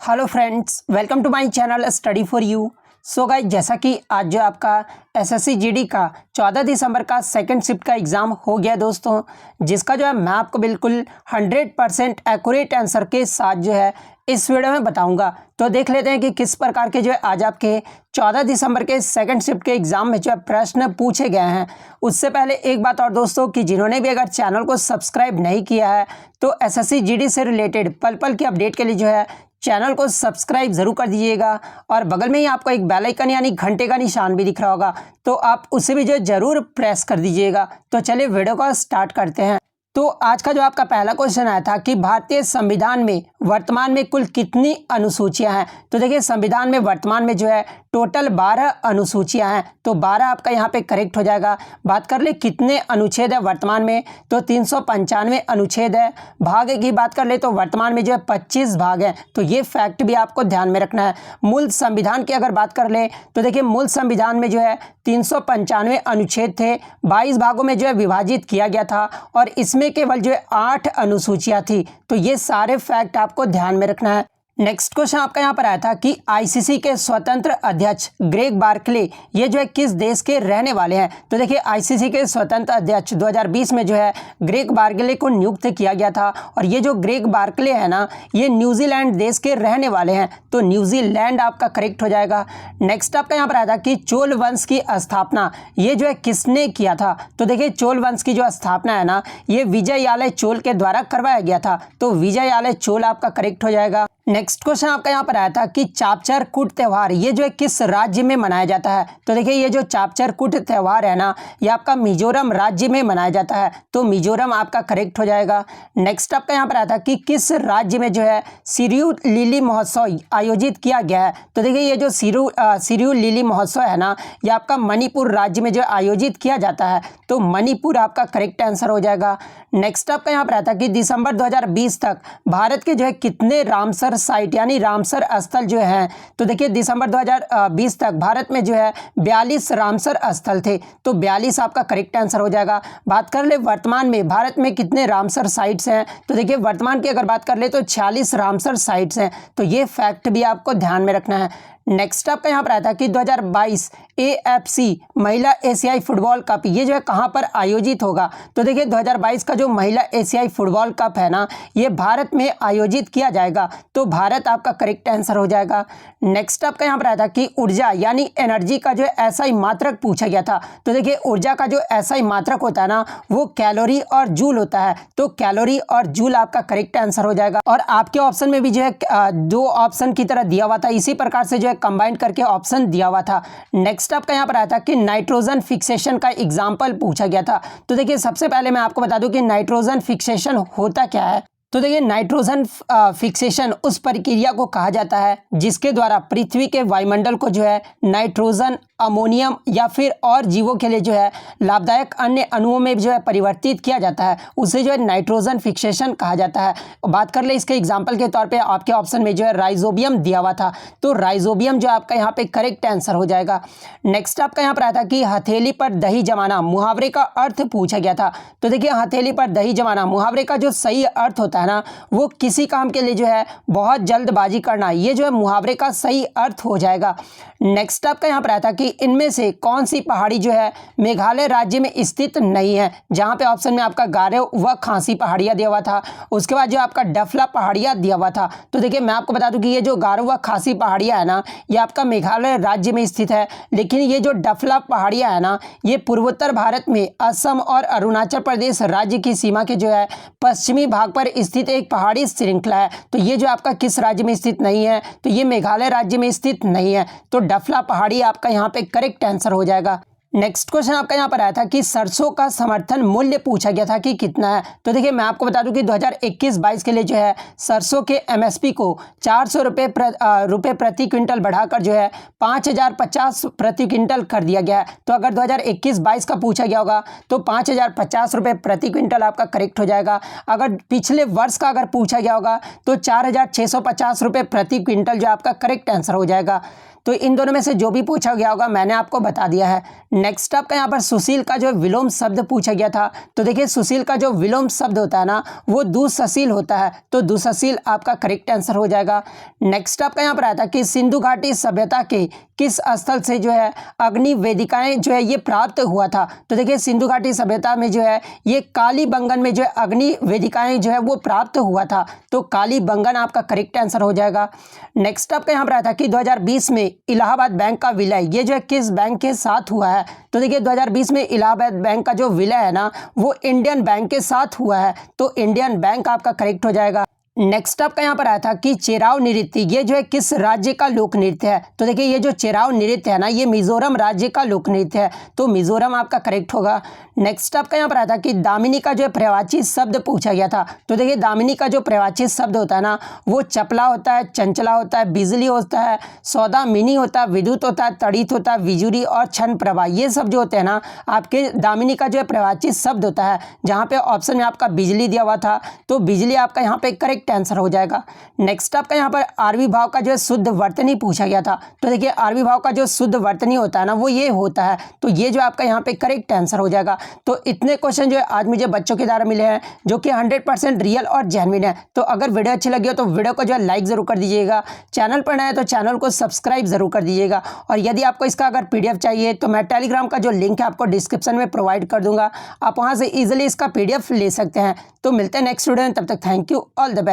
Hello friends, welcome to my channel study for you. So guys, जैसा कि आज जो आपका एसएससी जीडी का 14 दिसंबर का सेकंड शिफ्ट का एग्ज़ाम हो गया दोस्तों, जिसका जो है मैं आपको बिल्कुल 100% एक्यूरेट आंसर के साथ जो है इस वीडियो में बताऊंगा। तो देख लेते हैं कि किस प्रकार के जो है आज आपके 14 दिसंबर के सेकंड शिफ्ट के एग्ज़ाम में जो है प्रश्न पूछे गए हैं। उससे पहले एक बात और दोस्तों, कि जिन्होंने भी अगर चैनल को सब्सक्राइब नहीं किया है तो एसएससी जीडी से रिलेटेड पल पल की अपडेट के लिए जो है चैनल को सब्सक्राइब जरूर कर दीजिएगा। और बगल में ही आपको एक बेल आइकन यानी घंटे का निशान भी दिख रहा होगा, तो आप उसे भी जो है जरूर प्रेस कर दीजिएगा। तो चलिए वीडियो को स्टार्ट करते हैं। तो आज का जो आपका पहला क्वेश्चन आया था कि भारतीय संविधान में वर्तमान में कुल कितनी अनुसूचियां हैं। तो देखिए, संविधान में वर्तमान में जो है टोटल 12 अनुसूचियां हैं, तो 12 आपका यहाँ पे करेक्ट हो जाएगा। बात कर ले कितने अनुच्छेद है वर्तमान में, तो 395 अनुच्छेद है। भाग की बात कर ले तो वर्तमान में जो है 25 भाग हैं, तो ये फैक्ट भी आपको ध्यान में रखना है। मूल संविधान की अगर बात कर ले तो देखिए, मूल संविधान में जो है 395 अनुच्छेद थे, 22 भागों में जो है विभाजित किया गया था और इसमें केवल जो है 8 अनुसूचियां थी। तो ये सारे फैक्ट आपको ध्यान में रखना है। नेक्स्ट क्वेश्चन आपका यहाँ पर आया था कि आईसीसी के स्वतंत्र अध्यक्ष ग्रेग बार्कले ये जो है किस देश के रहने वाले हैं। तो देखिए, आईसीसी के स्वतंत्र अध्यक्ष 2020 में जो है ग्रेग बार्कले को नियुक्त किया गया था और ये जो ग्रेग बार्कले है ना, ये न्यूजीलैंड देश के रहने वाले हैं, तो न्यूजीलैंड आपका करेक्ट हो जाएगा। नेक्स्ट आपका यहाँ पर आया था कि चोल वंश की स्थापना ये जो है किसने किया था। तो देखिए, चोल वंश की जो स्थापना है ना, ये विजयालय चोल के द्वारा करवाया गया था, तो विजयालय चोल आपका करेक्ट हो जाएगा। नेक्स्ट क्वेश्चन आपका यहाँ पर आया था कि चापचर कूट त्यौहार ये जो है किस राज्य में मनाया जाता है। तो देखिए, ये जो चापचर कूट त्यौहार है ना, ये आपका मिजोरम राज्य में मनाया जाता है, तो मिजोरम आपका करेक्ट हो जाएगा। नेक्स्ट आपका यहाँ पर आया था कि किस राज्य में जो है सिरियू लिली महोत्सव आयोजित किया गया है। तो देखिए, ये जो सिरियू लिली महोत्सव है ना, ये आपका मणिपुर राज्य में जो आयोजित किया जाता है, तो मणिपुर आपका करेक्ट आंसर हो जाएगा। नेक्स्ट आपका यहाँ पर आया था कि दिसंबर 2020 तक भारत के जो है कितने रामसर साइट यानी रामसर स्थल जो है। तो देखिए, दिसंबर 2020 तक भारत में जो है 42 रामसर स्थल थे, तो 42 आपका करेक्ट आंसर हो जाएगा। बात कर ले वर्तमान में भारत में कितने रामसर साइट्स हैं। तो देखिए, वर्तमान की अगर बात कर ले तो 46 रामसर साइट्स हैं, तो ये फैक्ट भी आपको ध्यान में रखना है। नेक्स्ट आपका यहाँ पर आया था कि 2022 एएफसी महिला एशियाई फुटबॉल कप ये जो है कहाँ पर आयोजित होगा। तो देखिए, 2022 का जो महिला एशियाई फुटबॉल कप है ना, ये भारत में आयोजित किया जाएगा, तो भारत आपका करेक्ट आंसर हो जाएगा। नेक्स्ट आपका यहाँ पर आया था कि ऊर्जा यानी एनर्जी का जो एसआई मात्रक पूछा गया था। तो देखिए, ऊर्जा का जो एसआई मात्रक होता है ना, वो कैलोरी और जूल होता है, तो कैलोरी और जूल आपका करेक्ट आंसर हो जाएगा। और आपके ऑप्शन में भी जो है दो ऑप्शन की तरह दिया हुआ था, इसी प्रकार से जो है कंबाइन करके ऑप्शन दिया हुआ था। नेक्स्ट आपका यहाँ पर आया था कि नाइट्रोजन फिक्सेशन का एग्जाम्पल पूछा गया था। तो देखिए, सबसे पहले मैं आपको बता दूं कि नाइट्रोजन फिक्सेशन होता क्या है। तो देखिए, नाइट्रोजन फिक्सेशन उस प्रक्रिया को कहा जाता है जिसके द्वारा पृथ्वी के वायुमंडल को जो है नाइट्रोजन, अमोनियम या फिर और जीवों के लिए जो है लाभदायक अन्य अणुओं में जो है परिवर्तित किया जाता है, उसे जो है नाइट्रोजन फिक्सेशन कहा जाता है। बात कर ले इसके एग्जाम्पल के तौर पे आपके ऑप्शन में जो है राइजोबियम दिया हुआ था, तो राइजोबियम जो आपका यहाँ पे करेक्ट आंसर हो जाएगा। नेक्स्ट आपका यहाँ पर आया था कि हथेली पर दही जमाना मुहावरे का अर्थ पूछा गया था। तो देखिए, हथेली पर दही जमाना मुहावरे का जो सही अर्थ होता है ना, वो किसी काम के लिए जो है बहुत जल्दबाजी करना, ये जो है मुहावरे का सही अर्थ हो जाएगा। नेक्स्ट आपका यहाँ पर आया था कि इनमें से कौन सी पहाड़ी जो है मेघालय राज्य में स्थित नहीं है, जहां पे ऑप्शन में आपका गारो व खांसी पहाड़ियां दिया हुआ था, उसके बाद जो आपका डफला पहाड़ियां दिया हुआ था। तो देखिए, मैं आपको बता दूं कि ये जो गारो व खांसी पहाड़ियां है ना, ये आपका मेघालय राज्य में स्थित है, लेकिन ये जो डफला पहाड़ियां है ना, ये पूर्वोत्तर भारत में असम और अरुणाचल प्रदेश राज्य की सीमा के जो है पश्चिमी भाग पर स्थित एक पहाड़ी श्रृंखला है, तो ये जो आपका किस राज्य में स्थित नहीं है, तो ये मेघालय राज्य में स्थित नहीं है, तो डफला पहाड़ी आपका यहाँ पे करेक्ट आंसर हो जाएगा। नेक्स्ट क्वेश्चन आपका यहाँ पर आया था कि सरसों का समर्थन मूल्य पूछा गया था कि कितना है। तो देखिए, मैं आपको बता दूं कि 2021-22 के लिए जो है सरसों के एमएसपी को 400 रुपये प्रति क्विंटल बढ़ाकर जो है 5050 प्रति क्विंटल कर दिया गया है। तो अगर 2021-22 का पूछा गया होगा तो 5050 रुपये प्रति क्विंटल आपका करेक्ट हो जाएगा। अगर पिछले वर्ष का अगर पूछा गया होगा तो 4650 रुपये प्रति क्विंटल जो आपका करेक्ट आंसर हो जाएगा। तो इन दोनों में से जो भी पूछा गया होगा मैंने आपको बता दिया है। नेक्स्ट आपका यहाँ पर सुशील का जो विलोम शब्द पूछा गया था। तो देखिए सुशील का जो विलोम शब्द होता है ना वो दुःशासील होता है, तो दुःशासील आपका करेक्ट आंसर हो जाएगा। नेक्स्ट आपका यहाँ पर आया था कि सिंधु घाटी सभ्यता के किस स्थल से जो है अग्नि वेदिकाएं जो है ये प्राप्त हुआ था। तो देखिए सिंधु घाटी सभ्यता में जो है ये कालीबंगन में जो है अग्नि वेदिकाएं जो है वो प्राप्त हुआ था, तो कालीबंगन आपका करेक्ट आंसर हो जाएगा। नेक्स्ट आपका यहाँ पर आया था कि 2020 में इलाहाबाद बैंक का विलय ये जो है किस बैंक के साथ हुआ है। तो देखिए 2020 में इलाहाबाद बैंक का जो विलय है ना वो इंडियन बैंक के साथ हुआ है, तो इंडियन बैंक आपका करेक्ट हो जाएगा। नेक्स्ट आपका यहाँ पर आया था कि चेराव नृत्य ये जो है किस राज्य का लोक नृत्य है। तो देखिए ये जो चेराव नृत्य है ना ये मिजोरम राज्य का लोक नृत्य है, तो मिजोरम आपका करेक्ट होगा। नेक्स्ट आपका यहाँ पर आया था कि दामिनी का जो पर्यायवाची शब्द पूछा गया था। तो देखिए दामिनी का जो पर्यायवाची शब्द होता है ना वो चपला होता है, चंचला होता है, बिजली होता है, सौदामिनी होता है, विद्युत होता है, तड़ित होता है, विजुरी और क्षण प्रभा, ये सब जो होते हैं ना आपके दामिनी का जो है पर्यायवाची शब्द होता है। जहाँ पे ऑप्शन में आपका बिजली दिया हुआ था तो बिजली आपका यहाँ पे करेक्ट आंसर हो जाएगा। नेक्स्ट आपका यहाँ पर आरवी भाव का जो है शुद्ध वर्तनी पूछा गया था। तो देखिए आरवी भाव का जो शुद्ध वर्तनी होता है ना वो ये होता है, तो ये जो आपका यहाँ पे करेक्ट आंसर हो जाएगा। तो इतने क्वेश्चन जो है आज मुझे बच्चों के द्वारा मिले हैं जो कि 100% रियल और जेन्युइन है। तो अगर वीडियो अच्छी लगी हो तो वीडियो को जो है लाइक जरूर कर दीजिएगा, चैनल पर नया है तो चैनल को सब्सक्राइब जरूर कर दीजिएगा। और यदि आपको इसका अगर PDF चाहिए तो मैं टेलीग्राम का जो लिंक है आपको डिस्क्रिप्शन में प्रोवाइड कर दूंगा, आप वहां से इजिली इसका PDF ले सकते हैं। तो मिलते हैं नेक्स्ट वीडियो में, तब तक thank you, all the best.